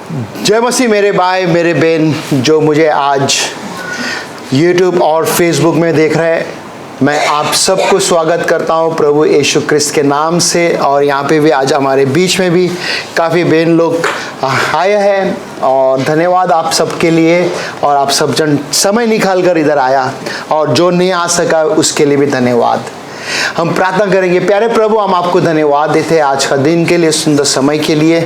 जय मसीह मेरे भाई मेरे बहन जो मुझे आज YouTube और Facebook में देख रहे हैं, मैं आप सबको स्वागत करता हूं प्रभु यीशु क्रिस्त के नाम से। और यहाँ पे भी आज हमारे बीच में भी काफ़ी बहन लोग आए हैं और धन्यवाद आप सबके लिए। और आप सब जन समय निकाल कर इधर आया और जो नहीं आ सका उसके लिए भी धन्यवाद। हम प्रार्थना करेंगे। प्यारे प्रभु, हम आपको धन्यवाद देते हैं आज का दिन के लिए, सुंदर समय के लिए।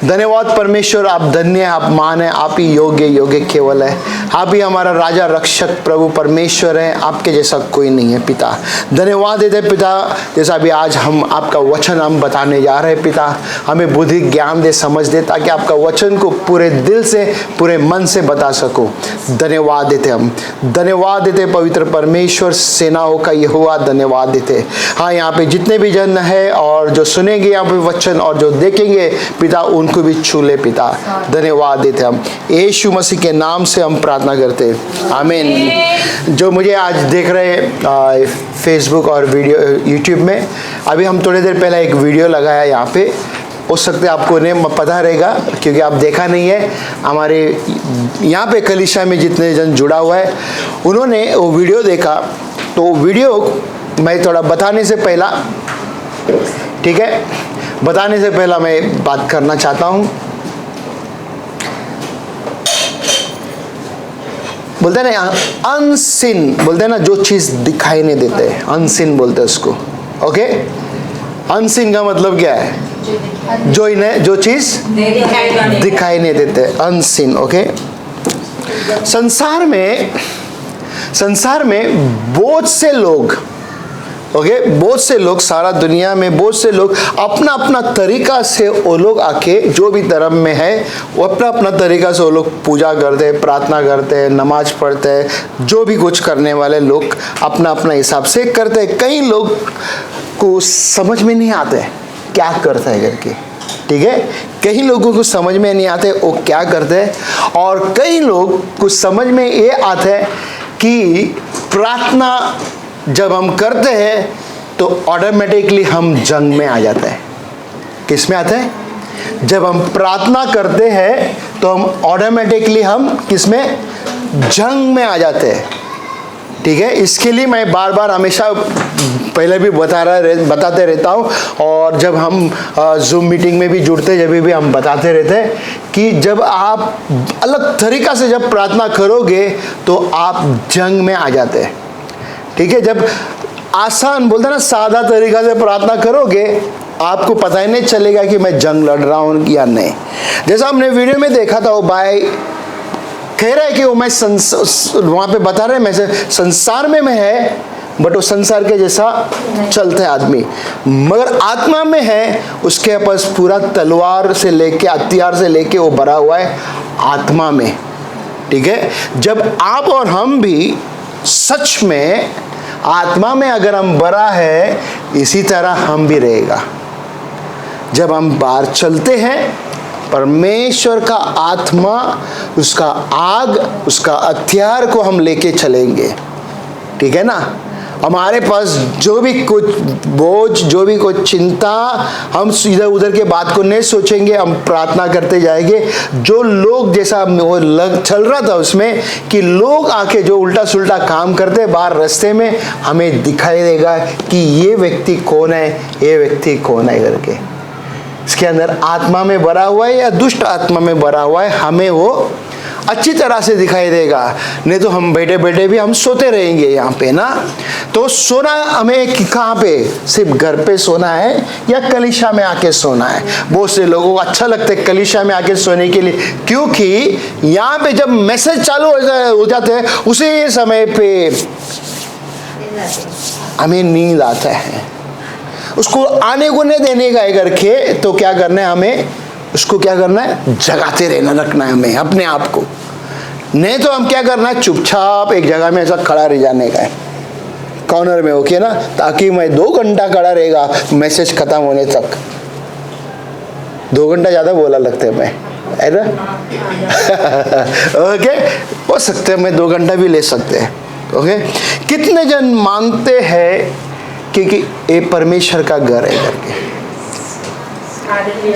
धन्यवाद परमेश्वर, आप धन्य हैं, आप महान हैं, आप ही योग्य योग्य केवल है। आप ही हमारा राजा रक्षक प्रभु परमेश्वर है, आपके जैसा कोई नहीं है पिता। धन्यवाद देते पिता, जैसा भी आज हम आपका वचन हम बताने जा रहे हैं पिता, हमें बुद्धि ज्ञान दे, समझ दे, ताकि आपका वचन को पूरे दिल से पूरे मन से बता सको। धन्यवाद देते, हम धन्यवाद देते पवित्र परमेश्वर, सेनाओं का यहोवा धन्यवाद देते। हाँ, यहाँ पे जितने भी जन है और जो सुनेंगे यहाँ पे वचन और जो देखेंगे पिता, उनको भी छू ले पिता। धन्यवाद देते हम यीशु मसीह के नाम से हम प्रार्थना करते हैं, आमीन। जो मुझे आज देख रहे हैं फेसबुक और वीडियो यूट्यूब में, अभी हम थोड़ी देर पहले एक वीडियो लगाया यहाँ पे, हो सकता है आपको नहीं पता रहेगा क्योंकि आप देखा नहीं है। हमारे यहाँ पे कलीसिया में जितने जन जुड़ा हुआ है उन्होंने वो वीडियो देखा, तो वीडियो मैं थोड़ा बताने से पहला, ठीक है, बताने से पहला मैं बात करना चाहता हूँ। बोलते हैं ना अनसीन, बोलते हैं ना जो चीज दिखाई नहीं देते, अनसीन बोलते हैं उसको। ओके, अनसीन का मतलब क्या है? जो चीज दिखाई नहीं देते, अनसीन। ओके, संसार में बहुत से लोग, ओके, बहुत से लोग, सारा दुनिया में बहुत से लोग अपना अपना तरीका से वो लोग आके जो भी धर्म में है वो अपना अपना तरीका से वो लोग पूजा करते हैं, प्रार्थना करते हैं, नमाज पढ़ते हैं, जो भी कुछ करने वाले लोग अपना अपना हिसाब से करते हैं। कई लोग को समझ में नहीं आते क्या करता है करके, ठीक है, कई लोगों को समझ में नहीं आते वो क्या करते हैं, और कई लोग को समझ में ये आता है कि प्रार्थना जब हम करते हैं तो ऑटोमेटिकली हम जंग में आ जाते हैं। किस में आते हैं? जब हम प्रार्थना करते हैं तो हम ऑटोमेटिकली हम किस में? जंग में आ जाते हैं, ठीक है। इसके लिए मैं बार बार हमेशा पहले भी बताते रहता हूँ, और जब हम जूम मीटिंग में भी जुड़ते जब भी हम बताते रहते हैं कि जब आप अलग तरीका से जब प्रार्थना करोगे तो आप जंग में आ जाते हैं, ठीक है। जब आसान, बोलते ना, सादा तरीका से प्रार्थना करोगे आपको पता ही नहीं चलेगा कि मैं जंग लड़ रहा हूँ या नहीं। जैसा हमने वीडियो में देखा था, वो भाई कह रहा है कि वो मैं वहाँ पे बता रहे हैं, मैं संसार में मैं है, बट वो संसार के जैसा चलता है आदमी, मगर आत्मा में है, उसके पास पूरा तलवार से लेके हथियार से लेके वो भरा हुआ है आत्मा में, ठीक है। जब आप और हम भी सच में आत्मा में अगर हम भरा है, इसी तरह हम भी रहेगा। जब हम बाहर चलते हैं, परमेश्वर का आत्मा, उसका आग, उसका हथियार को हम लेके चलेंगे, ठीक है ना। हमारे पास जो भी कुछ बोझ, जो भी कुछ चिंता, हम इधर उधर के बात को नहीं सोचेंगे, हम प्रार्थना करते जाएंगे। जो लोग जैसा वो चल रहा था उसमें कि लोग आके जो उल्टा सुल्टा काम करते बाहर रास्ते में, हमें दिखाई देगा कि ये व्यक्ति कौन है, ये व्यक्ति कौन है करके। इसके अंदर आत्मा में भरा हुआ है या दुष्ट आत्मा में भरा हुआ है, हमें वो अच्छी तरह से दिखाई देगा। नहीं तो हम बैठे बैठे भी हम सोते रहेंगे यहाँ पे ना। तो सोना हमें कहाँ पे? सिर्फ घर पे सोना है या कलीसिया में आके सोना है? बहुत से लोगों को अच्छा लगता है कलीसिया में आके सोने के लिए, क्योंकि यहाँ पे जब मैसेज चालू हो जाते हैं उसी समय पे हमें नींद आता है। उसको आने को नहीं देने का करके, तो क्या करना है हमें? उसको क्या करना है? जगाते रहना, रखना है हमें अपने आप को। नहीं तो हम क्या करना है? चुपचाप एक जगह में ऐसा खड़ा रह जाने का है, कॉर्नर में, ओके ना, ताकि मैं 2 घंटा खड़ा रहेगा मैसेज खत्म होने तक। 2 घंटा ज्यादा बोला लगता है मैं, है ना। ओके, हो सकते हैं मैं 2 घंटा भी ले सकते हैं। ओके, कितने जन मानते हैं कि ये परमेश्वर का घर है करके?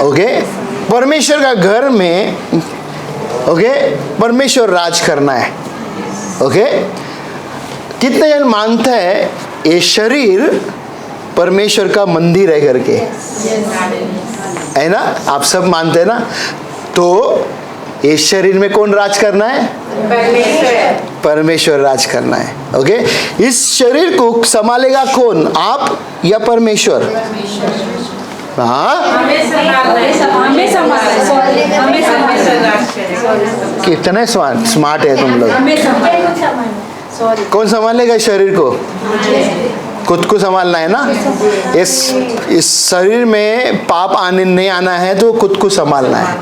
ओके, परमेश्वर का घर में ओके परमेश्वर राज करना है। ओके कितने जन मानते हैं ये शरीर परमेश्वर का मंदिर है करके? है ना? आप सब मानते हैं ना? तो इस शरीर में कौन राज करना है? परमेश्वर राज करना है। ओके इस शरीर को संभालेगा कौन, आप या परमेश्वर? हाँ कितने स्मार्ट है तुम लोग। कौन संभालेगा इस शरीर को? खुद को संभालना है ना। इस शरीर में पाप आने नहीं आना है तो खुद को संभालना है।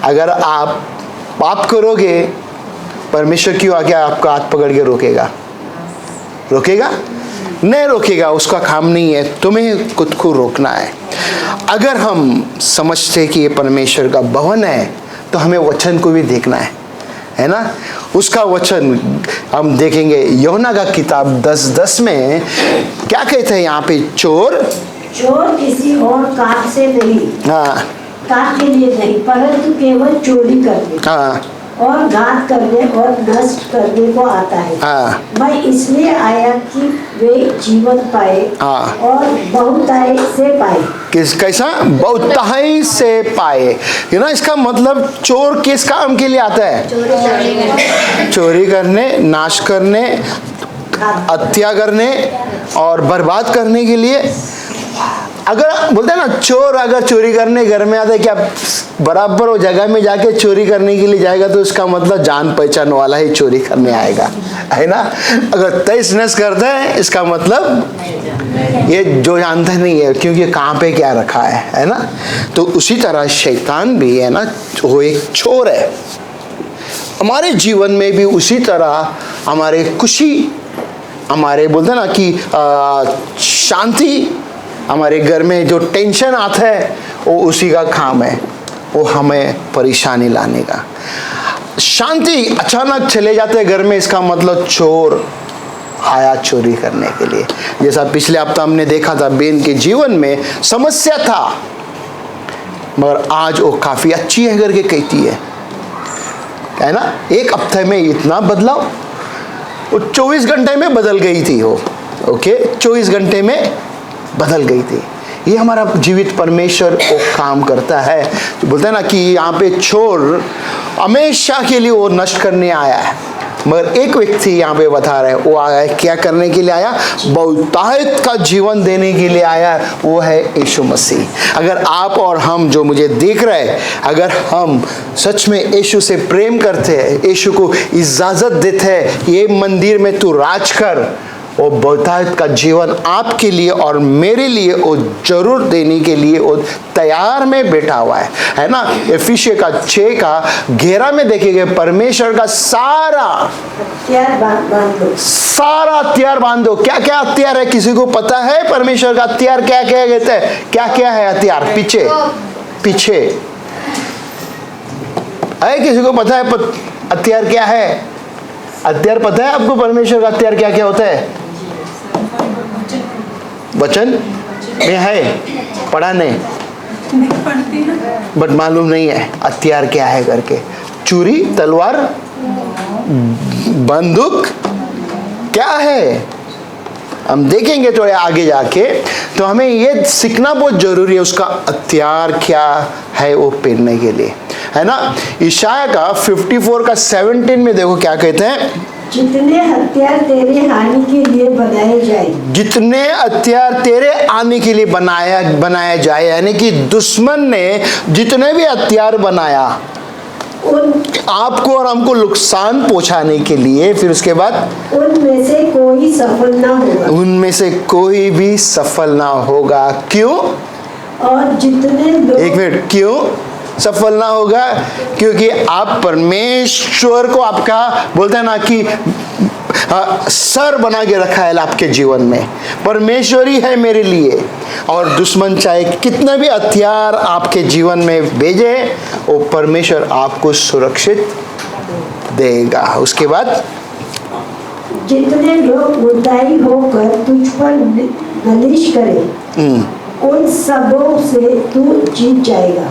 अगर आप पाप करोगे परमेश्वर क्यों आके आपका हाथ पकड़ के रोकेगा? रोकेगा नहीं रोकेगा, उसका काम नहीं है, तुम्हें खुद को रोकना है। अगर हम समझते कि ये परमेश्वर का भवन है तो हमें वचन को भी देखना है ना। उसका वचन हम देखेंगे यूहन्ना का किताब 10:10 में क्या कहते हैं यहाँ पे? चोर किसी और काम से नहीं, हाँ काम के लिए नहीं, परंतु केवल चोरी करने, हाँ और घात करने और नष्ट करने को आता है। हाँ मैं इसलिए आया कि वे जीवन पाए और बहुतायत से पाए। कैसा? बहुतायत से पाए। यू नो इसका मतलब चोर किस काम के लिए आता है? चोरी करने, नाश करने, हत्या करने और बर्बाद करने के लिए। अगर बोलते हैं ना चोर अगर चोरी करने घर में आता है, क्या बराबर वो जगह में जाके चोरी करने के लिए जाएगा तो उसका मतलब जान पहचान वाला ही चोरी करने आएगा, है ना। अगर तहस नहस करता है इसका मतलब ये जो जानता नहीं है क्योंकि कहाँ पे क्या रखा है ना। तो उसी तरह शैतान भी है ना, वो एक चोर है। हमारे जीवन में भी उसी तरह हमारे खुशी, हमारे बोलते हैं ना कि शांति, हमारे घर में जो टेंशन आता है वो उसी का काम है, वो हमें परेशानी लाने का। शांति अचानक चले जाते घर में, इसका मतलब चोर आया चोरी करने के लिए। जैसा पिछले हफ्ता हमने देखा था, बेन के जीवन में समस्या था मगर आज वो काफी अच्छी है करके कहती है ना। एक हफ्ते में इतना बदलाव, वो 24 घंटे में बदल गई थी वो। ओके 24 घंटे में बदल गई थी। ये हमारा जीवित परमेश्वर वो काम करता है। तो बोलते हैं ना कि यहाँ पे चोर हमेशा के लिए वो नष्ट करने आया है, मगर एक व्यक्ति यहाँ पे बता रहे हैं वो आया है क्या करने के लिए आया? बहुतायत का जीवन देने के लिए आया है, वो है यीशु मसीह। अगर आप और हम जो मुझे देख रहे हैं, अगर हम सच में यीशु से प्रेम करते हैं, यीशु को इजाजत देते हैं ये मंदिर में तू राज कर, वो बहुतायत का जीवन आपके लिए और मेरे लिए वो जरूर देने के लिए वो तैयार में बैठा हुआ है ना। एफिसियों का 6:11 में देखेंगे परमेश्वर का सारा हथियार बांधो। क्या क्या हथियार है किसी को पता है? परमेश्वर का हथियार क्या क्या कहते हैं? क्या क्या है हथियार? पीछे है, किसी को पता है हथियार क्या है? हथियार पता है आपको? परमेश्वर का हथियार क्या क्या होता है? वचन में है, पढ़ा नहीं बट मालूम नहीं है हथियार क्या है करके। चूरी, तलवार, बंदूक क्या है हम देखेंगे थोड़े आगे जाके। तो हमें ये सीखना बहुत जरूरी है उसका हथियार क्या है वो पहनने के लिए, है ना। इशाया का 54:17 में देखो क्या कहते हैं? जितने हथियार तेरे हानि के लिए बनाए जाए, जितने हथियार तेरे आने के लिए बनाया जाए, यानी कि दुश्मन ने जितने भी हथियार बनाया आपको और हमको नुकसान पहुंचाने के लिए, फिर उसके बाद उनमें से कोई सफल ना होगा। उनमें से कोई भी सफल ना होगा। क्यों? और जितने लोग, एक मिनट, क्यों सफल ना होगा? क्योंकि आप परमेश्वर को आपका बोलते हैं ना कि सर बना के रखा है आपके जीवन में। परमेश्वर ही है मेरे लिए, और दुश्मन चाहे कितने भी हथियार आपके जीवन में भेजे, वो परमेश्वर आपको सुरक्षित देगा। उसके बाद जितने लोग मुद्दाई होकर तुझ पर नालिश करें, उन सबों से तू जीत जाएगा।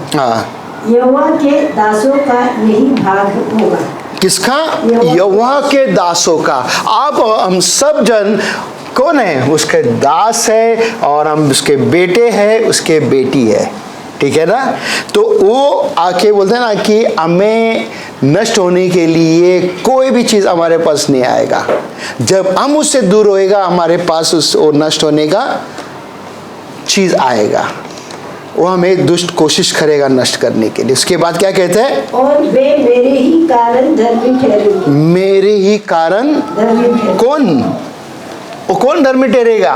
यहोवा के दासों का यही भाग होगा। किसका? यहोवा के दासों का। आप हम सब जन कौन है? उसके दास है, और हम उसके बेटे हैं, उसके बेटी है, ठीक है ना। तो वो आके बोलते हैं ना कि हमें नष्ट होने के लिए कोई भी चीज़ हमारे पास नहीं आएगा। जब हम उससे दूर होएगा, हमारे पास उस वो नष्ट होने का चीज़ आएगा। वो हमें दुष्ट कोशिश करेगा नष्ट करने के लिए। उसके बाद क्या कहते हैं? और वे मेरे ही कारण धर्मी ठहरेंगे। मेरे ही कारण कौन? वो कौन धर्मी ठहरेगा?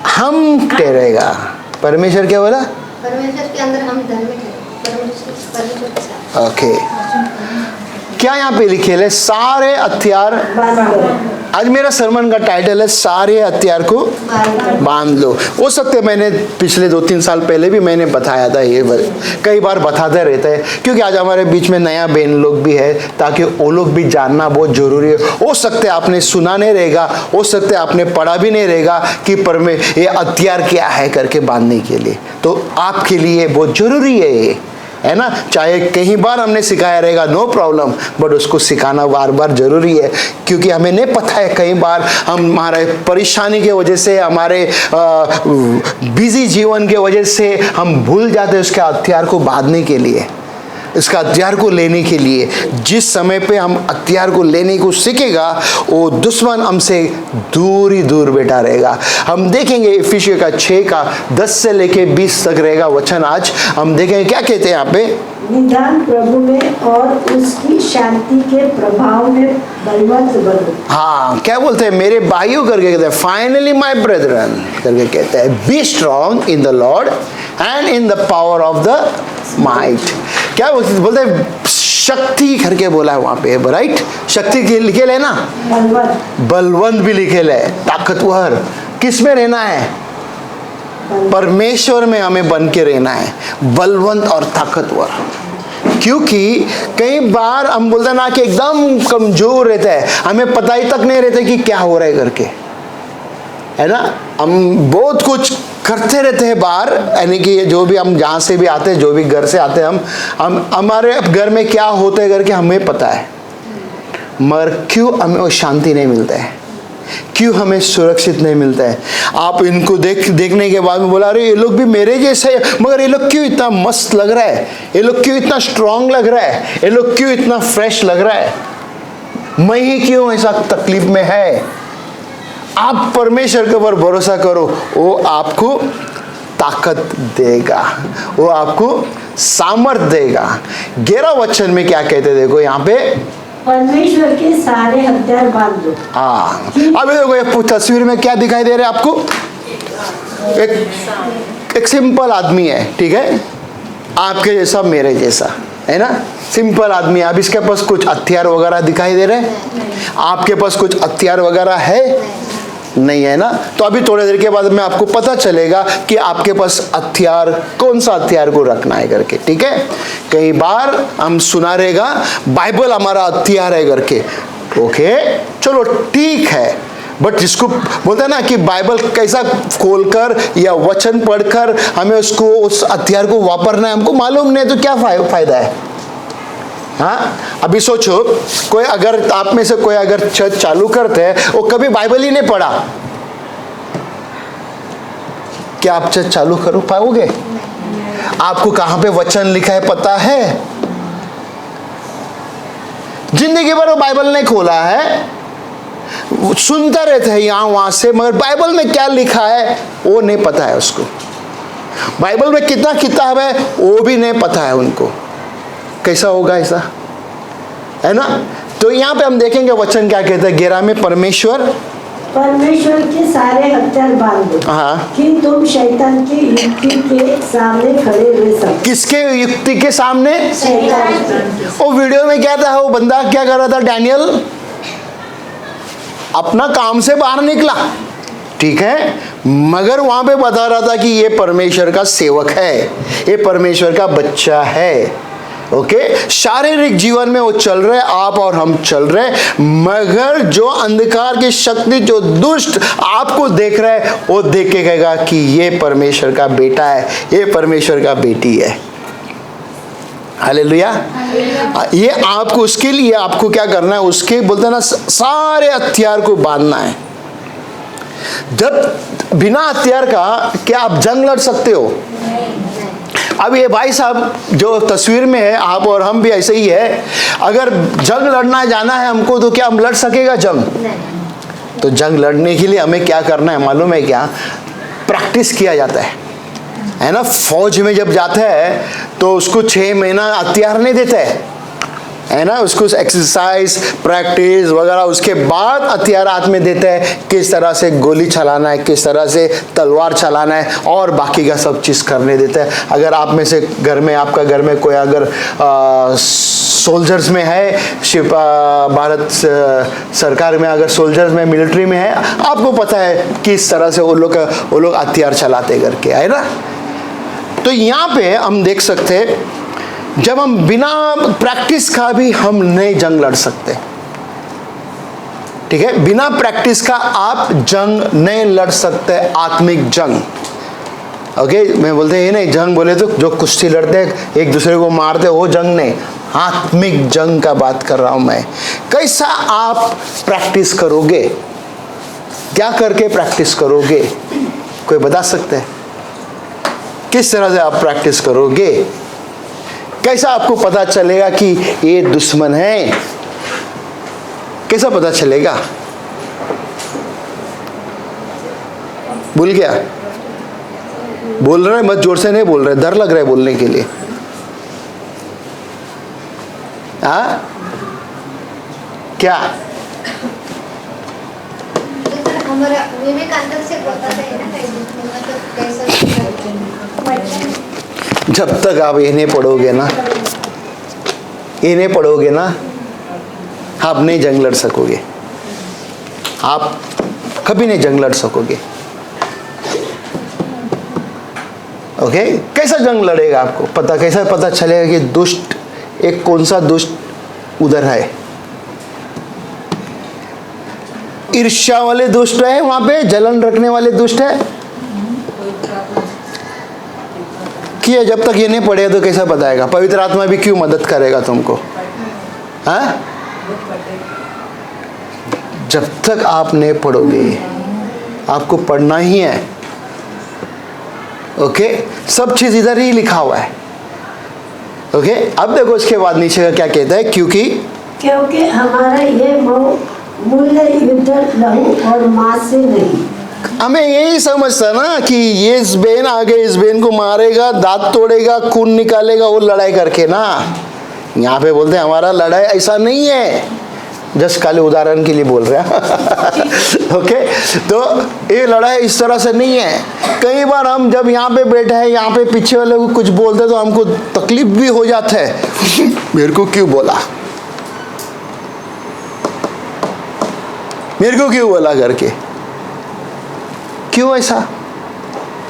हम ठहरेगा। परमेश्वर क्या बोला? परमेश्वर के अंदर हम धर्मी ठहरेंगे। ओके, क्या यहाँ पे लिखे है? सारे हथियार। आज मेरा सरमन का टाइटल है सारे हथियार को बांध लो। हो सकते है मैंने पिछले 2-3 साल पहले भी मैंने बताया था, ये कई बार बताते रहते हैं, क्योंकि आज हमारे बीच में नया बहन लोग भी है, ताकि वो लोग भी जानना बहुत जरूरी है। हो सकते है आपने सुना नहीं रहेगा, हो सकते है आपने पढ़ा भी नहीं रहेगा कि ये हथियार क्या है करके बांधने के लिए। तो आपके लिए बहुत जरूरी है ये, है ना। चाहे कई बार हमने सिखाया रहेगा, नो प्रॉब्लम, बट उसको सिखाना बार बार जरूरी है, क्योंकि हमें नहीं पता है। कई बार हम हमारे परेशानी के वजह से, हमारे बिजी जीवन के वजह से हम भूल जाते हैं उसके हथियार को बांधने के लिए, इसका हथियार को लेने के लिए। जिस समय पे हम हथियार को लेने को सीखेगा, वो दुश्मन हमसे दूर ही दूर बैठा रहेगा। हम देखेंगे इफिसियों का 6 का 10 से लेके 20 तक रहेगा वचन। आज हम देखेंगे क्या कहते हैं यहाँ पे। निदान प्रभु में और उसकी शांति के प्रभाव में बलवंत बनो। हाँ, क्या बोलते हैं? मेरे भाइयों करके कहते हैं, फाइनली माय ब्रदरन करके कहते हैं, be strong in the Lord and in the power of the might. क्या बोलते हैं? शक्ति करके बोला है वहां पे, राइट। शक्ति के लिखे ले ना, बलवंत भी लिखे ले, ताकतवर। किस में रहना है? परमेश्वर में हमें बन के रहना है, बलवंत और ताकतवर। क्योंकि कई बार हम बोलते हैं ना कि एकदम कमजोर रहता है, हमें पता ही तक नहीं रहता कि क्या हो रहा है करके, है ना। हम बहुत कुछ करते रहते हैं बाहर, यानी कि जो भी हम जहाँ से भी आते हैं, जो भी घर से आते हैं, हम हमारे घर में क्या होता है करके हमें पता है, मगर क्यों हमें वो शांति नहीं मिलता है, क्यों हमें सुरक्षित नहीं मिलता है। आप इनको देखने के बाद में बोला, अरे ये लोग भी मेरे जैसे है, मगर ये लोग क्यों इतना मस्त लग रहा है, ये लोग क्यों इतना स्ट्रांग लग रहा है, ये लोग क्यों इतना फ्रेश लग रहा है, मैं ही क्यों ऐसा तकलीफ में है। आप परमेश्वर के ऊपर भरोसा करो, वो आपको ताकत देगा, वो आपको सामर्थ देगा। 11 वचन में क्या कहते, देखो यहाँ पे, परमेश्वर के सारे हथियार बांध लो। हाँ, अब देखो ये तस्वीर में क्या दिखाई दे रहा है आपको? एक सिंपल आदमी है, ठीक है, आपके जैसा मेरे जैसा, है ना, सिंपल आदमी। अब इसके पास कुछ हथियार वगैरह दिखाई दे रहे हैं? आपके पास कुछ हथियार वगैरह है? नहीं है ना। तो अभी थोड़ी देर के बाद में आपको पता चलेगा कि आपके पास हथियार, कौन सा हथियार को रखना है करके, ठीक है। कई बार हम सुना रहेगा बाइबल हमारा हथियार है करके, ओके, चलो ठीक है, बट जिसको बोलते हैं ना कि बाइबल कैसा खोलकर या वचन पढ़कर हमें उसको, उस हथियार को वापरना है, हमको मालूम नहीं, तो क्या फायदा है। हाँ, अभी सोचो, कोई अगर आप में से कोई अगर चर्च चालू करते हैं, वो कभी बाइबल ही नहीं पढ़ा, क्या आप चर्च चालू कर पाओगे? आपको कहां पे वचन लिखा है पता है? जिंदगी भर वो बाइबल नहीं खोला है, सुनता रहते हैं यहां वहां से, मगर बाइबल में क्या लिखा है वो नहीं पता है उसको। बाइबल में कितना किताब है वो भी नहीं पता है उनको। कैसा होगा ऐसा, है ना। तो यहाँ पे हम देखेंगे वचन क्या कहता है 11 में, परमेश्वर के सारे हथियार बांध दो, हाँ, कि तुम शैतान की युक्ति के सामने खड़े रह सको। किसके युक्ति के सामने? शैतान। वो वीडियो में क्या था, वो बंदा क्या कर रहा था, डैनियल अपना काम से बाहर निकला, ठीक है, मगर वहां पे बता रहा था कि ये परमेश्वर का सेवक है, ये परमेश्वर का बच्चा है, ओके, शारीरिक जीवन में वो चल रहे, आप और हम चल रहे, मगर जो अंधकार की शक्ति, जो दुष्ट आपको देख रहा है, वो देख के कहेगा कि ये परमेश्वर का बेटा है, ये परमेश्वर का बेटी है। हालेलुया। ये आपको, उसके लिए आपको क्या करना है, उसके बोलते हैं ना, सारे हथियार को बांधना है। जब बिना हथियार का क्या आप जंग लड़ सकते हो? अब ये भाई साहब जो तस्वीर में है, आप और हम भी ऐसे ही है। अगर जंग लड़ना जाना है हमको, तो क्या हम लड़ सकेगा जंग? तो जंग लड़ने के लिए हमें क्या करना है मालूम है क्या? प्रैक्टिस किया जाता है ना। फौज में जब जाता है तो उसको 6 महीना हथियार नहीं देता है ना, उसको एक्सरसाइज, प्रैक्टिस वगैरह, उसके बाद हथियार हाथ में देते हैं, किस तरह से गोली चलाना है, किस तरह से तलवार चलाना है, और बाकी का सब चीज़ करने देते हैं। अगर आप में से घर में, आपका घर में कोई अगर सोल्जर्स में है, भारत सरकार में अगर सोल्जर्स में, मिलिट्री में है, आपको पता है किस तरह से वो लोग हथियार चलाते करके, है ना। तो यहाँ पे हम देख सकते हैं, जब हम बिना प्रैक्टिस का भी हम नहीं जंग लड़ सकते, ठीक है। बिना प्रैक्टिस का आप जंग नहीं लड़ सकते, आत्मिक जंग। ओके, मैं बोलते हैं ये नहीं, जंग बोले तो जो कुश्ती लड़ते हैं, एक दूसरे को मारते, वो जंग नहीं, आत्मिक जंग का बात कर रहा हूं मैं। कैसा आप प्रैक्टिस करोगे, क्या करके प्रैक्टिस करोगे, कोई बता सकते हैं? किस तरह से आप प्रैक्टिस करोगे? कैसा आपको पता चलेगा कि ये दुश्मन है? कैसा पता चलेगा? भूल गया? बोल रहे मत, जोर से नहीं बोल रहे, डर लग रहा है बोलने के लिए। हाँ, क्या? हमारा विवेक अंदर से बोलता है ना, जब तक आप इन्हें पढ़ोगे ना, आप नहीं जंग लड़ सकोगे, आप कभी नहीं जंग लड़ सकोगे। ओके, कैसा जंग लड़ेगा आपको पता, कैसा पता चलेगा कि दुष्ट, एक कौन सा दुष्ट उधर है? ईर्ष्या वाले दुष्ट है वहां पे, जलन रखने वाले दुष्ट है कि जब तक ये नहीं पढ़े तो कैसा बताएगा? पवित्र आत्मा भी क्यों मदद करेगा तुमको? हाँ, जब तक आप नहीं पढ़ोगे, आपको पढ़ना ही है। ओके, सब चीज इधर ही लिखा हुआ है। ओके, अब देखो इसके बाद नीचे का क्या कहता है, क्योंकि हमारा ये मूल्य युद्ध लहू और मांस से नहीं। हमें यही समझता ना कि ये इस बहन आगे इस बहन को मारेगा, दांत तोड़ेगा, खून निकालेगा, वो लड़ाई करके ना। यहाँ पे बोलते हैं हमारा लड़ाई ऐसा नहीं है, जस्ट खाली उदाहरण के लिए बोल रहे हैं। ओके, तो ये लड़ाई इस तरह से नहीं है। कई बार हम जब यहाँ पे बैठे हैं, यहाँ पे पीछे वाले को कुछ बोलते तो हमको तकलीफ भी हो जाता है, मेरे को क्यों बोला, मेरे को क्यों बोला करके। क्यों ऐसा?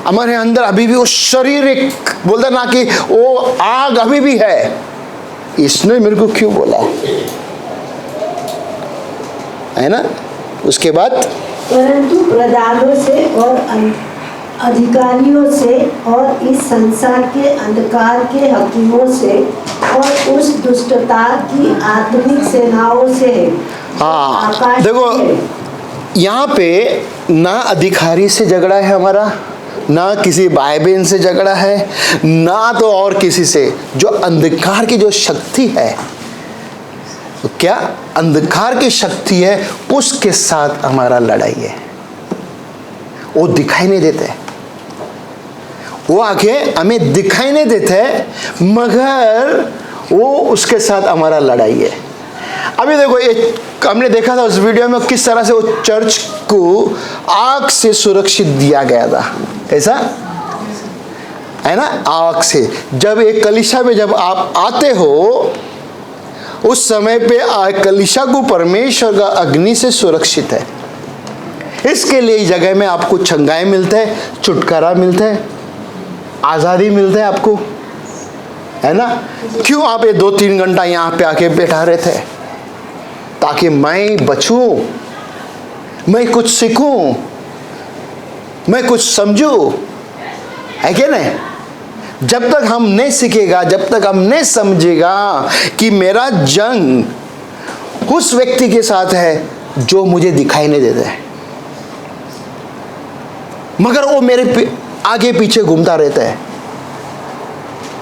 हमारे अंदर अभी भी वो शारीरिक बोलते ना कि वो आग अभी भी है, इसने मेरे को क्यों बोला, है ना। उसके बाद परंतु प्रधानों से और अधिकारियों से और इस संसार के अंधकार के हकीमों से और उस दुष्टता की आत्मिक सेनाओं से। हाँ, देखो यहाँ पे ना अधिकारी से झगड़ा है हमारा, ना किसी भाई बहन से झगड़ा है, ना तो और किसी से। जो अंधकार की जो शक्ति है, तो क्या अंधकार की शक्ति है, उसके साथ हमारा लड़ाई है। वो दिखाई नहीं देते, वो आके हमें दिखाई नहीं देते, मगर वो उसके साथ हमारा लड़ाई है। अभी देखो, ये हमने देखा था उस वीडियो में किस तरह से वो चर्च को आग से सुरक्षित दिया गया था। ऐसा है ना, आग से। जब एक कलीसिया में जब आप आते हो, उस समय पे कलीसिया को परमेश्वर का अग्नि से सुरक्षित है। इसके लिए जगह में आपको छंगाई मिलते हैं, छुटकारा मिलता है, आज़ादी मिलता है आपको। है ना? क्यों आप ये 2-3 घंटा यहाँ पे आके बैठा रहे थे? ताकि मैं बचूं, मैं कुछ सीखूं, मैं कुछ समझूं, है क्या नहीं? जब तक हम नहीं सीखेगा, जब तक हम नहीं समझेगा कि मेरा जंग उस व्यक्ति के साथ है जो मुझे दिखाई नहीं देता है, मगर वो मेरे आगे पीछे घूमता रहता है,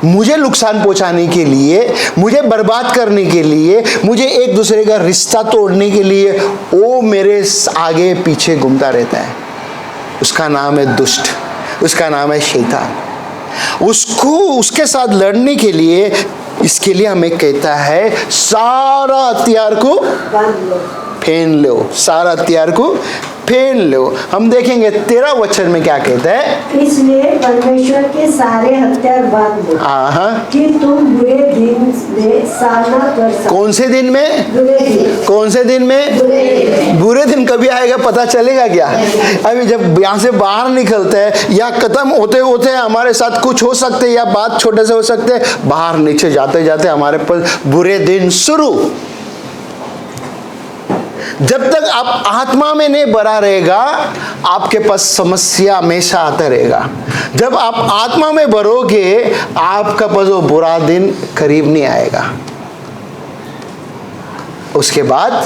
मुझे नुकसान पहुंचाने के लिए, मुझे बर्बाद करने के लिए, मुझे एक दूसरे का रिश्ता तोड़ने के लिए वो मेरे आगे पीछे घूमता रहता है। उसका नाम है दुष्ट, उसका नाम है शैतान। उसको, उसके साथ लड़ने के लिए, इसके लिए हमें कहता है सारा हथियार को पहन लो, सारा हथियार को पहन लो। हम देखेंगे 13 वचन में क्या कहता है, इसलिए परमेश्वर के सारे हथियार बांध लो कि तुम बुरे दिन में सामना कर सको। कौन से दिन में? बुरे दिन। कौन से दिन में? बुरे दिन कभी आएगा पता चलेगा क्या? अभी जब यहाँ से बाहर निकलते हैं या खत्म होते होते हमारे साथ कुछ हो सकते हैं, या बात छोटे से हो सकते हैं, बाहर नीचे जाते जाते हमारे पास बुरे दिन शुरू। जब तक आप आत्मा में नहीं भरा रहेगा, आपके पास समस्या हमेशा आता रहेगा। जब आप आत्मा में भरोगे, आपका पास वो बुरा दिन करीब नहीं आएगा। उसके बाद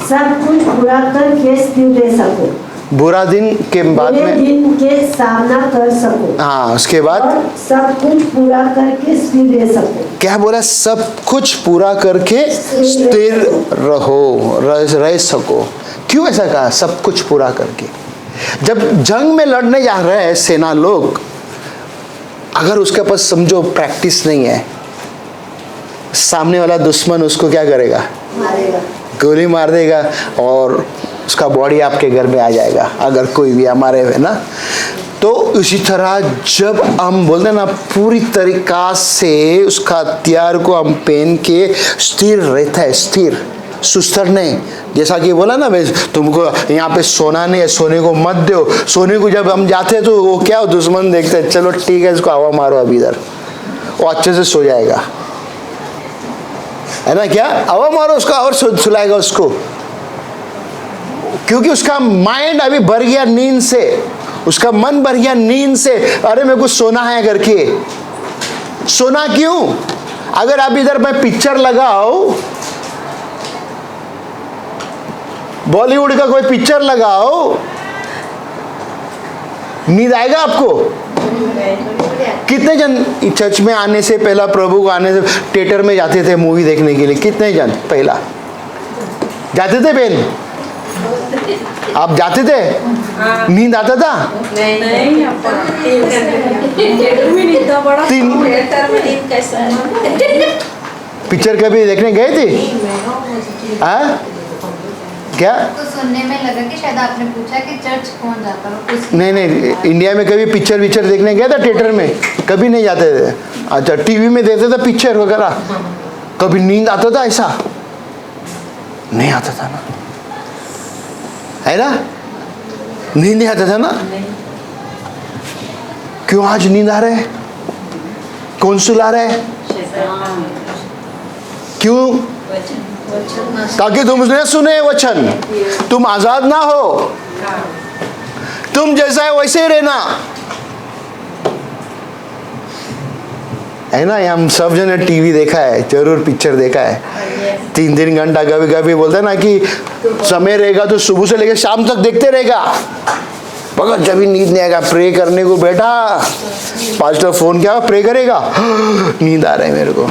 सब कुछ पूरा करके स्थिर रह सको। बुरा दिन के बाद बुरे में दिन के सामना कर सको। हाँ, उसके बाद और सब कुछ पूरा करके स्थिर रह सको। क्या बोला? सब कुछ पूरा करके स्थिर रहो, रह सको। क्यों ऐसा कहा? सब कुछ पूरा करके। जब जंग में लड़ने जा रहे हैं सेना लोग, अगर उसके पास समझो प्रैक्टिस नहीं है, सामने वाला दुश्मन उसको क्या करेगा? मारेगा, गोली मार देगा और उसका बॉडी आपके घर में आ जाएगा, अगर कोई भी हमारे है ना। तो उसी तरह जब हम बोलते हैं ना, पूरी तरीका से उसका हथियार को हम पहन के स्थिर रहता है, स्थिर, सुस्तर नहीं। जैसा कि बोला ना भाई, तुमको यहाँ पे सोना नहीं है, सोने को मत दो। सोने को जब हम जाते हैं तो वो क्या, दुश्मन देखते हैं, चलो ठीक है इसको हवा मारो अभी इधर, वो अच्छे से सो जाएगा, है ना? क्या हवा मारो उसका और सुलाएगा उसको, क्योंकि उसका माइंड अभी भर गया नींद से, उसका मन भर गया नींद से। अरे मेरे को सोना है करके। सोना क्यों? अगर आप इधर मैं पिक्चर लगाओ, बॉलीवुड का कोई पिक्चर लगाओ, नींद आएगा आपको? कितने जन चर्च में आने से पहला, प्रभु को आने से थिएटर में जाते थे मूवी देखने के लिए? कितने जन पहला जाते थे? बहन आप जाते थे? नींद आता था? नहीं पिक्चर कभी देखने गए थे? हाँ, क्या? तो सुनने में लगा कि शायद आपने पूछा कि चर्च कौन जाता है। नहीं, इंडिया में कभी पिक्चर देखने गया था थिएटर में? कभी नहीं जाते थे। अच्छा, टीवी में देते थे पिक्चर वगैरह, कभी नींद आता था? ऐसा नहीं आता था ना, है ना? नींद नहीं आता था ना? क्यों आज नींद आ रहा है? कौन सुला रहा है? क्यों? ताकि तुम उसने सुने वचन, तुम आजाद ना हो, तुम जैसा है वैसे ही रहना, है ना? हम सब जने टीवी देखा है, जरूर पिक्चर देखा है, 3-3 घंटा, कभी कभी बोलते हैं ना कि समय रहेगा तो सुबह से लेकर शाम तक देखते रहेगा, मगर जब भी नींद नहीं आएगा, प्रे करने को बैठा, पास्टर फोन किया, प्रे करेगा, नींद आ रहा है मेरे को।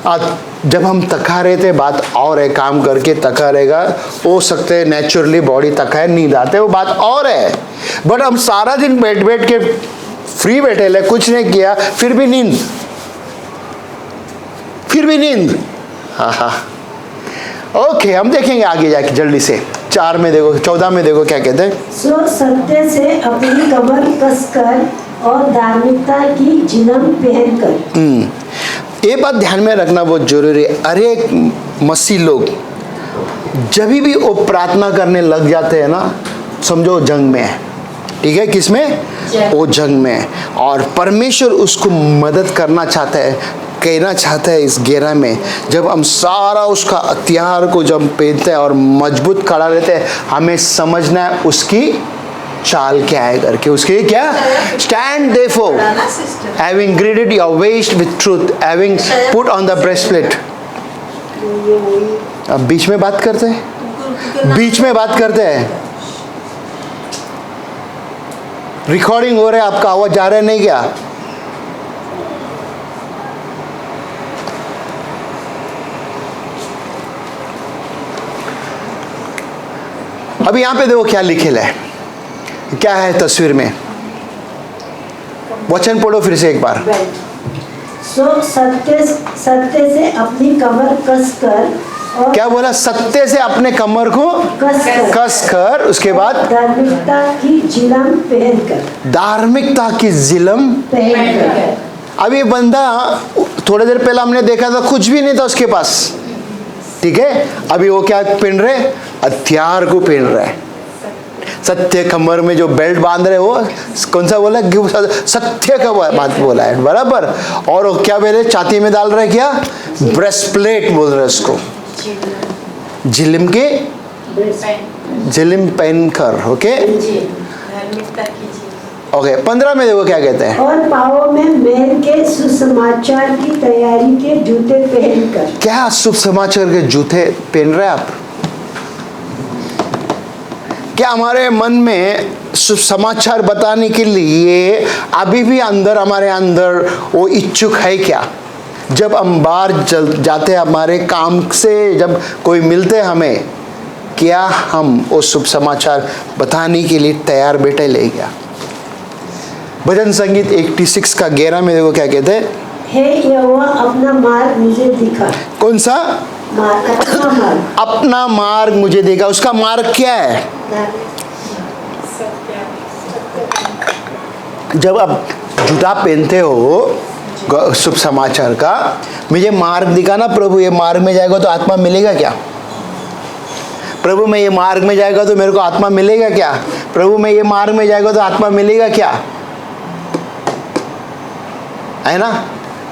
आज जब हम थका रहे थे, बात और है, काम करके थका रहेगा, हो सकते है नेचुरली बॉडी थका है, नींद आते है, वो बात और है। बट हम सारा दिन बैठ बैठ के फ्री बैठे ले, कुछ नहीं किया, फिर भी नींद, फिर भी नींद। हाँ, ओके, हम देखेंगे आगे जाके जल्दी से। 4 में देखो, 14 में देखो क्या कहते हैं। सो सत्य से अपनी कमर कसकर और धार्मिकता की झिलम पहनकर। ये बात ध्यान में रखना बहुत जरूरी है। अरे मसीह लोग जब भी वो प्रार्थना करने लग जाते हैं ना, समझो जंग में है। ठीक है, किसमें? वो जंग में। और परमेश्वर उसको मदद करना चाहता है, कहना चाहता है इस घेरा में, जब हम सारा उसका हथियार को जब पहनते हैं और मजबूत खड़ा रहते हैं, हमें समझना है उसकी चाल क्या है करके। उसके क्या? Stand therefore having girded your waist with truth, having put on the breastplate। अब बीच में बात करते हैं, बीच में बात करते हैं। रिकॉर्डिंग हो रहा है, आपका आवाज जा रहा है नहीं क्या? अभी यहां पे देखो क्या लिखेला है, क्या है तस्वीर में। वचन पढ़ो फिर से एक बार। सो सत्य से अपनी कमर कसकर, और क्या बोला? सत्य से अपने कमर को कस कर, उसके बाद धार्मिकता की जिलम पहनकर, धार्मिकता की जिलम पहनकर। अब ये बंदा थोड़ी देर पहले हमने देखा था, कुछ भी नहीं था उसके पास, ठीक है। अभी वो क्या पहन रहे? हथियार को पहन रहा है। सत्य कमर में जो बेल्ट बांध रहे, वो कौन सा बोला? सत्य का बात बोला है, बराबर। और वो क्या बोले? छाती में डाल रहे क्या? ब्रेस्टप्लेट बोल रहे उसको, जिलिम के, जिलिम पहनकर। ओके ओके 15 में देखो क्या कहते हैं। और पाँवों में मेल के सुसमाचार की तैयारी के जूते पहनकर। क्या शुभ समाचार के जूते पहन रहे आप? क्या हमारे मन में शुभ समाचार बताने के लिए अभी भी अंदर, हमारे अंदर वो इच्छुक है क्या? जब हम बाहर जाते हैं हमारे काम से, जब कोई मिलते हैं हमें, क्या हम वो शुभ समाचार बताने के लिए तैयार बैठे ले गया? भजन संगीत 86 का 11 में देखो क्या कहते हैं। हे यहोवा अपना मार्ग मुझे दिखा। कौन सा मार्ग? अपना मार्ग। अपना मार्ग मुझे देगा। उसका मार्ग क्या है? जब आप जूता पहनते हो शुभ समाचार का, मुझे मार्ग दिखाना प्रभु, ये मार्ग में जाएगा तो आत्मा मिलेगा क्या? प्रभु मैं ये मार्ग में जाएगा तो मेरे को आत्मा मिलेगा क्या? प्रभु मैं ये मार्ग में जाएगा तो आत्मा मिलेगा क्या? है ना?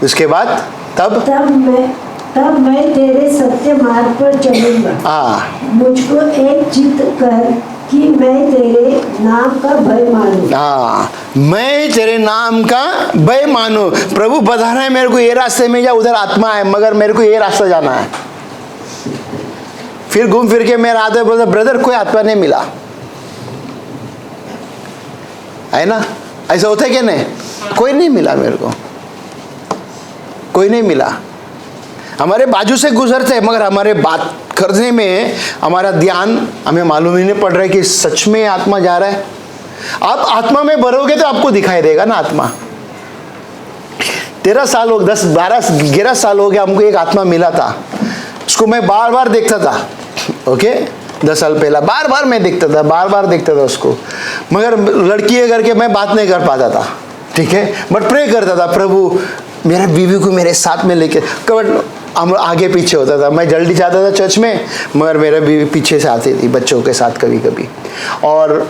उसके बाद तब मैं तेरे सत्य मार्ग पर चलूंगा। हाँ, मुझको एक चित्त कर कि मैं तेरे नाम का भय मानूं। हाँ, मैं तेरे नाम का भय मानूं। प्रभु बता रहे हैं मेरे को ये रास्ते में जा, उधर आत्मा है, मगर मेरे को ये रास्ता जाना है। फिर घूम फिर के मेरा आदर बोलता, ब्रदर कोई आत्मा नहीं मिला, है ना? ऐसा होता है क्या? नहीं, कोई नहीं मिला मेरे को, कोई नहीं मिला। हमारे बाजू से गुजरते हैं, मगर हमारे बात करने में हमारा ध्यान, हमें मालूम ही नहीं पड़ रहा है कि सच में आत्मा जा रहा है। आप आत्मा में भरोगे तो आपको दिखाई देगा ना आत्मा। 13 साल हो, 10 12 11 साल हो गया, हमको एक आत्मा मिला था, उसको मैं बार बार देखता था। ओके 10 साल पहला बार बार मैं देखता था, बार बार देखता था उसको, मगर लड़की है करके मैं बात नहीं कर पाता था, ठीक है। बट प्रे करता था, प्रभु मेरे बीवी को मेरे साथ में लेके। कब हम आगे पीछे होता था, मैं जल्दी जाता था चर्च में, मगर मेरा बीवी पीछे से आती थी बच्चों के साथ कभी कभी। और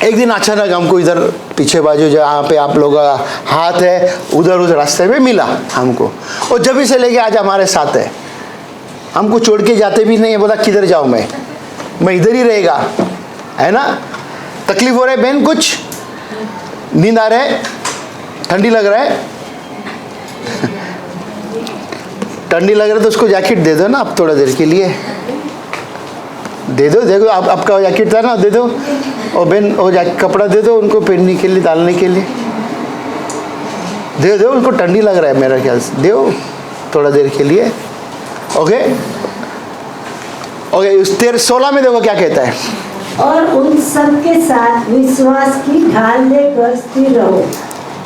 एक दिन अचानक हमको इधर पीछे बाजू जहाँ पे आप लोगों का हाथ है, उधर उस रास्ते में मिला हमको, और जब से लेके आज हमारे साथ है, हमको छोड़ के जाते भी नहीं है। बोला किधर जाऊँ मैं इधर ही रहेगा, है ना? तकलीफ हो रहा है बहन, कुछ नींद आ रहा है, ठंडी लग रहा है ठंडी लग रहा है तो उसको जैकेट दे दो ना आप, थोड़ा देर के लिए दे दो। देखो आप, आपका जैकेट था ना, दे दो। और बहन वो कपड़ा दे दो उनको पहनने के लिए, डालने के लिए दे दो उनको, ठंडी लग रहा है मेरा ख्याल से, दो थोड़ा देर के लिए। ओके ओके 16 में देखो क्या कहता है। और उन सब के साथ विश्वास की ढाल लेकर स्थिर रहो,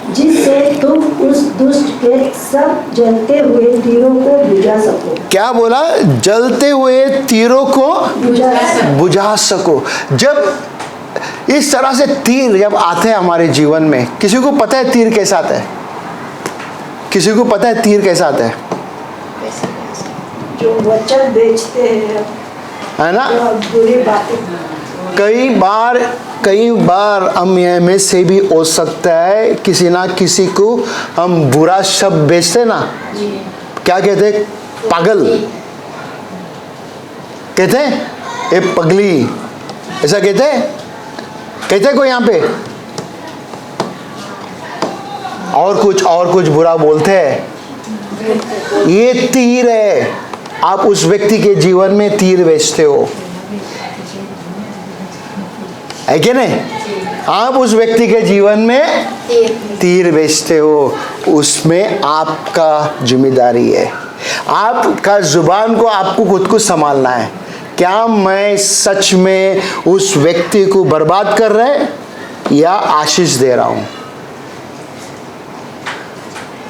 जिससे तुम उस दुष्ट के सब जलते हुए तीरों को बुझा सको। क्या बोला? जलते हुए तीरों को बुझा सको। जब इस तरह से तीर जब आते हैं हमारे जीवन में, किसी को पता है तीर कैसा आता है? किसी को पता है तीर कैसा आता है? जो वचन बेचते हैं, है ना? बुरी बातें, कई बार हम में से भी हो सकता है किसी ना किसी को हम बुरा शब्द बेचते ना, क्या कहते, पागल कहते हैं, ए पगली, ऐसा कहते कोई यहाँ पे, और कुछ बुरा बोलते हैं। ये तीर है, आप उस व्यक्ति के जीवन में तीर बेचते हो, है क्या नहीं? आप उस व्यक्ति के जीवन में तीर बेचते हो, उसमें आपका जिम्मेदारी है। आपका जुबान को आपको खुद को संभालना है। क्या मैं सच में उस व्यक्ति को बर्बाद कर रहा है या आशीष दे रहा हूं?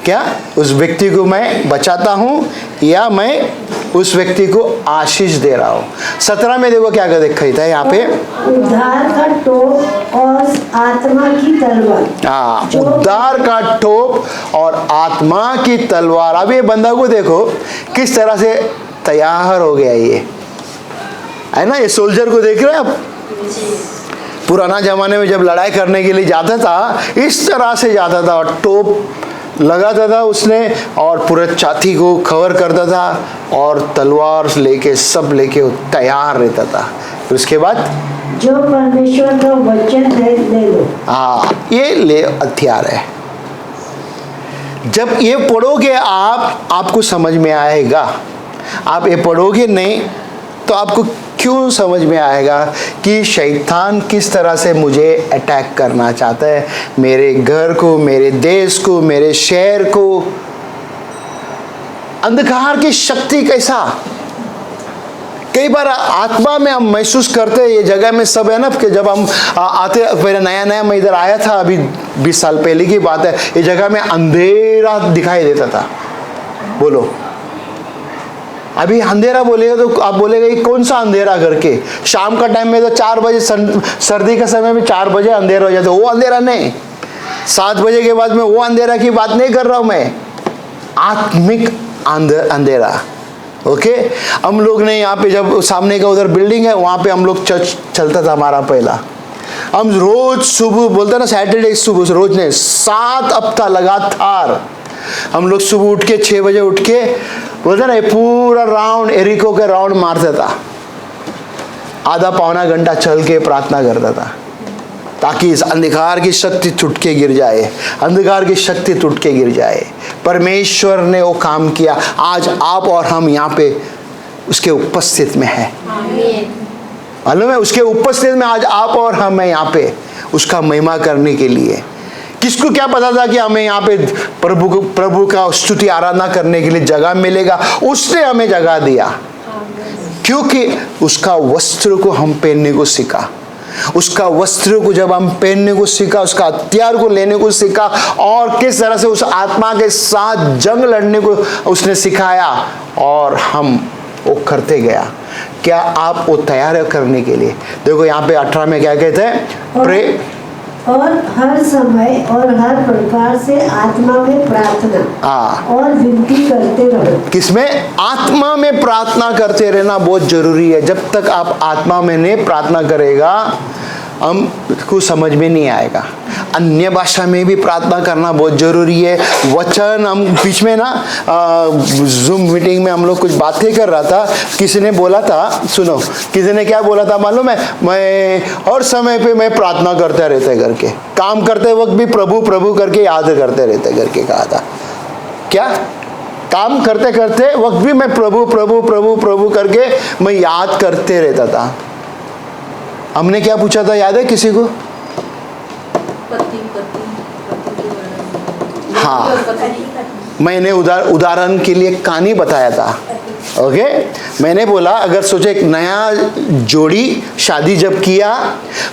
क्या उस व्यक्ति को मैं बचाता हूं या मैं उस व्यक्ति को आशीष दे रहा हूं? 17 में देखो क्या देखा है यहाँ पे, उद्धार का टोप और आत्मा की तलवार। हाँ, उद्धार का टोप और आत्मा की तलवार। अब ये बंदा को देखो किस तरह से तैयार हो गया, ये है ना, ये सोल्जर को देख रहे हैं आप। पुराना जमाने में जब लड़ाई करने के लिए जाता था, इस तरह से जाता था, और टोप लगाता था उसने, और पूरे छाती को कवर करता था, और तलवार लेके सब लेके तैयार रहता था। फिर उसके बाद जो परमेश्वर का वचन है ले लो। हाँ, ये ले हथियार है। जब ये पढ़ोगे आपको समझ में आएगा। आप ये पढ़ोगे नहीं तो आपको क्यों समझ में आएगा कि शैतान किस तरह से मुझे अटैक करना चाहता है, मेरे घर को, मेरे देश को, मेरे शहर को। अंधकार की शक्ति कैसा, कई बार आत्मा में हम महसूस करते हैं, ये जगह में सब है ना, कि जब हम आते, पहले नया मैं इधर आया था, अभी 20 साल पहले की बात है, ये जगह में अंधेरा दिखाई देता था। बोलो, अभी अंधेरा बोलेगा तो आप बोलेगा ये कौन सा अंधेरा करके? शाम का टाइम में तो 4 बजे, सर्दी का समय में 4 बजे अंधेरा हो जाता है, वो अंधेरा नहीं। 7 बजे के बाद में वो अंधेरा की बात नहीं कर रहा हूं मैं, आत्मिक अंधेरा। ओके, हम लोग ने यहाँ पे, जब सामने का उधर बिल्डिंग है, वहां पे हम लोग चर्च चलता था हमारा पहला। हम रोज सुबह, बोलते ना सैटरडे सुबह, रोज नहीं, 7 हफ्ता लगातार हम लोग सुबह उठ के 6 बजे उठ के, बोलते ना, पूरा राउंड एरिको के राउंड मारता था। आधा पौना घंटा चल के प्रार्थना करता था, ताकि इस अंधकार की शक्ति टूट के गिर जाए, अंधकार की शक्ति टूट के गिर जाए। परमेश्वर ने वो काम किया। आज आप और हम यहाँ पे उसके उपस्थित में है, मालूम है, उसके उपस्थित में आज आप और हम हैं यहाँ पे उसका महिमा करने के लिए। किसको क्या पता था कि हमें यहाँ पे प्रभु का स्तुति आराधना करने के लिए जगह मिलेगा? उसने हमें जगह दिया, क्योंकि उसका वस्त्र को हम पहनने को सीखा। उसका वस्त्र को जब हम पहनने को सीखा, उसका हथियार को लेने को सीखा, और किस तरह से उस आत्मा के साथ जंग लड़ने को उसने सिखाया, और हम वो करते गया। क्या आप वो तैयार करने के लिए? देखो यहाँ पे 18 में क्या कहते हैं, प्रे और हर समय और हर प्रकार से आत्मा में प्रार्थना और विनती करते रहो। किसमें? आत्मा में प्रार्थना करते रहना बहुत जरूरी है। जब तक आप आत्मा में नहीं प्रार्थना करेगा, हमको समझ में नहीं आएगा। अन्य भाषा में भी प्रार्थना करना बहुत जरूरी है। वचन, हम बीच में ना जूम मीटिंग में हम लोग कुछ बातें कर रहा था, किसी ने बोला था, सुनो, किसी ने क्या बोला था मालूम है, मैं हर समय पे मैं प्रार्थना करते रहते करके, काम करते वक्त भी प्रभु प्रभु करके याद करते रहते करके कहा था। क्या? काम करते करते वक्त भी मैं प्रभु प्रभु प्रभु प्रभु करके मैं याद करते रहता था। हमने क्या पूछा था, याद है किसी को? हाँ, मैंने उदाहरण के लिए कहानी बताया था। ओके, मैंने बोला, अगर सोचे एक नया जोड़ी शादी जब किया,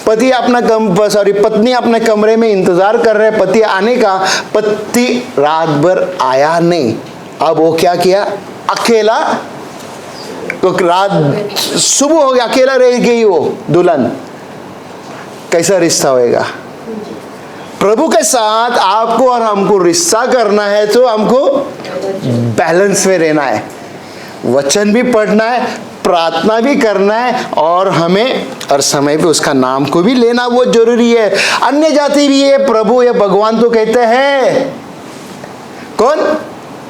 पत्नी अपने कमरे में इंतजार कर रहे पति आने का, पति रात भर आया नहीं। अब वो क्या किया, अकेला, तो रात सुबह हो गया, अकेला रह गई वो दुल्हन। कैसा रिश्ता होएगा? प्रभु के साथ आपको और हमको रिश्ता करना है तो हमको बैलेंस में रहना है। वचन भी पढ़ना है, प्रार्थना भी करना है, और हमें हर समय पे उसका नाम को भी लेना बहुत जरूरी है। अन्य जाति भी ये प्रभु या भगवान तो कहते हैं, कौन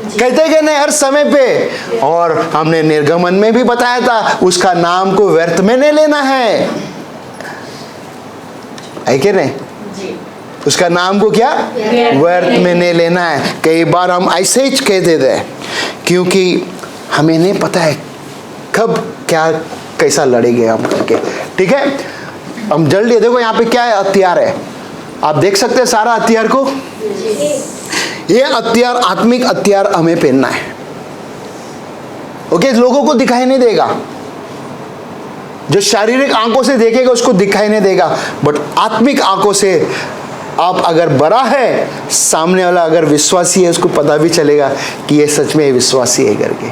कहते कि नहीं, हर समय पे। और हमने निर्गमन में भी बताया था, उसका नाम को व्यर्थ में नहीं लेना है कि नहीं? उसका नाम को क्या व्यर्थ में नहीं लेना है। कई बार हम ऐसे ही कह देते हैं, क्योंकि हमें नहीं पता है कब क्या कैसा लड़ेंगे हम करके। ठीक है, हम जल्दी देखो यहाँ पे क्या है, हथियार है, आप देख सकते हैं सारा हथियार को। ये हथियार, आत्मिक हथियार हमें पहनना है। ओके, लोगों को दिखाई नहीं देगा, जो शारीरिक आंखों से देखेगा उसको दिखाई नहीं देगा, बट आत्मिक आंखों से आप अगर बड़ा है, सामने वाला अगर विश्वासी है, उसको पता भी चलेगा कि ये सच में विश्वासी है करके।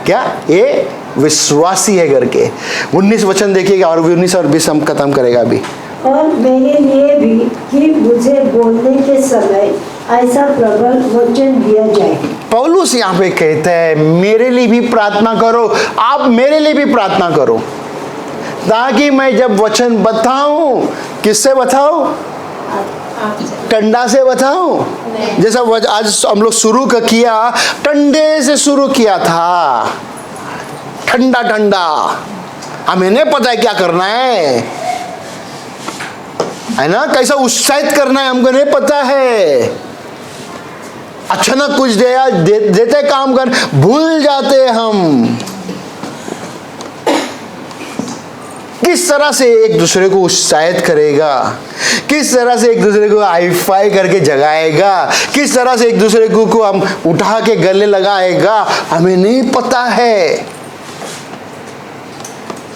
क्या ये विश्वासी है करके। 19 वचन देखिएगा, और 19 और 20 हम खत्म करेगा अभी। और मेरे लिए भी कि मुझे बोलने के समय ऐसा प्रबल वचन दिया जाए। पौलुस यहाँ पे कहते हैं मेरे लिए भी प्रार्थना करो, आप मेरे लिए भी प्रार्थना करो, ताकि मैं जब वचन बताऊं, किससे बताऊं? टंडा से बताऊं? जैसा आज हम लोग शुरू किया, टंडे से शुरू किया था, ठंडा ठंडा। हमें नहीं पता है क्या करना है ना, कैसा उत्साहित करना है हमको नहीं पता है। अचानक कुछ देते काम कर, भूल जाते हम किस तरह से एक दूसरे को उत्साहित करेगा, किस तरह से एक दूसरे को हाई फाई करके जगाएगा, किस तरह से एक दूसरे को हम उठा के गले लगाएगा, हमें नहीं पता है।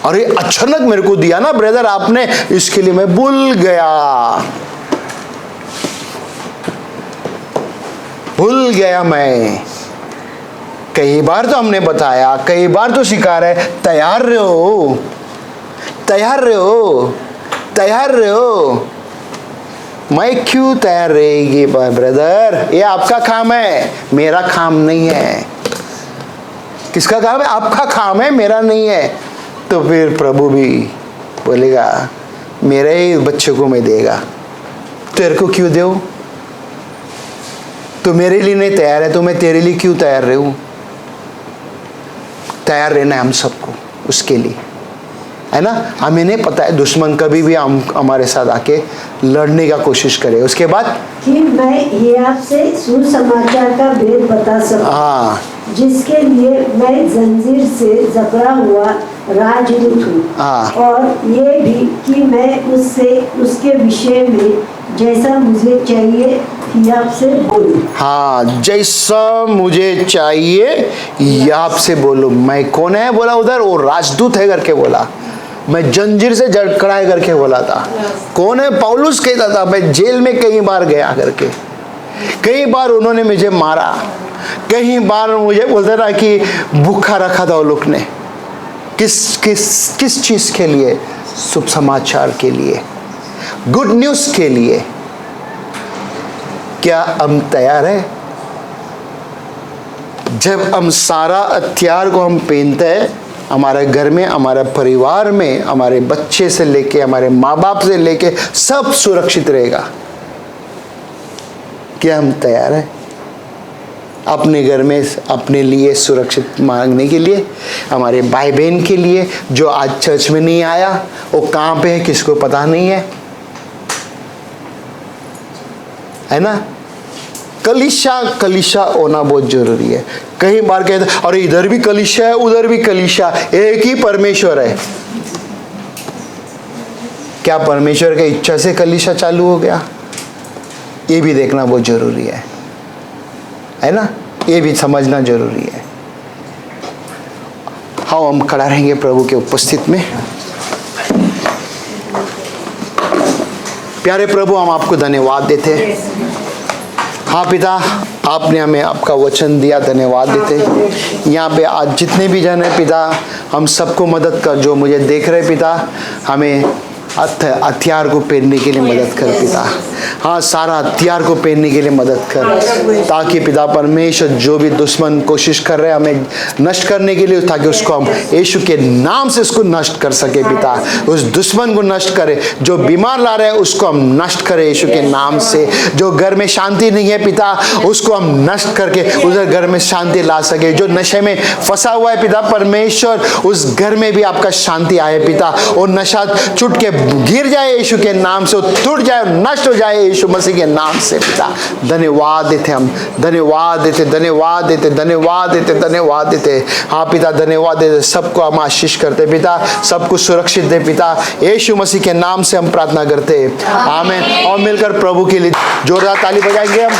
और ये अचानक मेरे को दिया ना ब्रदर आपने, इसके लिए मैं भूल गया मैं। कई बार तो हमने बताया, कई बार तो सिखा रहे, तैयार रहो, तैयार रहो, तैयार रहो। मैं क्यों तैयार रहेगी ब्रदर? ये आपका काम है, मेरा काम नहीं है। किसका काम है? आपका काम है, मेरा नहीं है। तो फिर प्रभु भी बोलेगा मेरे ही बच्चे को मैं देगा, तेरे को क्यों दूं? तो मेरे लिए नहीं तैयार है, तो मैं तेरे लिए क्यों तैयार रहूं? तैयार रहना है हम सबको उसके लिए, है ना। हमें नहीं पता है, दुश्मन कभी भी हमारे साथ आके लड़ने का कोशिश करे। उसके बाद कि मैं ये आपसे सुसमाचार का भेद बता सकूं, हाँ, जिसके लिए मैं जंजीर से जकड़ा हुआ राजदूत हूँ। हाँ। और ये भी कि मैं उसके विषय में जैसा मुझे चाहिए ये आपसे बोलूं। हाँ, जैसा मुझे चाहिए ये आपसे बोलो। मैं कौन है बोला उधर? वो राजदूत है करके बोला। मैं जंजीर से जकड़ा है करके बोला था। कौन है? पौलुस कहता था मैं जेल में कई बार गया करके, कई बार उन्होंने मुझे मारा, कई बार मुझे बोलते ना कि भूखा रखा था वो लोग ने। किस चीज के लिए? शुभ समाचार के लिए, गुड न्यूज के लिए। क्या हम तैयार हैं? जब हम सारा हथियार को हम पहनते हैं, हमारे घर में, हमारे परिवार में, हमारे बच्चे से लेके हमारे माँ बाप से लेके सब सुरक्षित रहेगा। क्या हम तैयार हैं अपने घर में अपने लिए सुरक्षित मांगने के लिए? हमारे भाई बहन के लिए जो आज चर्च में नहीं आया, वो कहाँ पे है किसको पता नहीं है ना। कलीसिया होना बहुत जरूरी है। कई बार कहते और इधर भी कलीसिया है, उधर भी कलीसिया, एक ही परमेश्वर है। क्या परमेश्वर की इच्छा से कलीसिया चालू हो गया? ये भी देखना बहुत जरूरी है ना। ये भी समझना जरूरी है। हाँ, हम खड़ा रहेंगे प्रभु के उपस्थित में। प्यारे प्रभु, हम आपको धन्यवाद देते हैं। हाँ पिता, आपने हमें आपका वचन दिया, धन्यवाद देते। यहाँ पे आज जितने भी जन हैं पिता, हम सबको मदद कर, जो मुझे देख रहे पिता, हमें हथियार को पहनने के लिए मदद कर पिता। हाँ, सारा हथियार को पहनने के लिए मदद कर, ताकि पिता परमेश्वर जो भी दुश्मन कोशिश कर रहे हैं हमें नष्ट करने के लिए, ताकि उसको हम यीशु के नाम से उसको नष्ट कर सके पिता। उस दुश्मन को नष्ट करे, जो बीमार ला रहे हैं उसको हम नष्ट करें यीशु के नाम से। जो घर में शांति नहीं है पिता, उसको हम नष्ट करके उधर घर में शांति ला सके। जो नशे में फंसा हुआ है पिता परमेश्वर, उस घर में भी आपका शांति आए पिता। और नशा छूट के गिर जाए यीशु के नाम से, टूट जाए, नष्ट हो जाए यीशु मसीह के नाम से पिता। धन्यवाद देते हम, धन्यवाद देते, धन्यवाद देते, धन्यवाद देते, धन्यवाद देते। हाँ पिता, धन्यवाद देते। सबको हम आशीष करते पिता, सबको सुरक्षित दे पिता। यीशु मसीह के नाम से हम प्रार्थना करते हैं, आमीन। और मिलकर प्रभु के लिए जोरदार ताली बजाएंगे हम।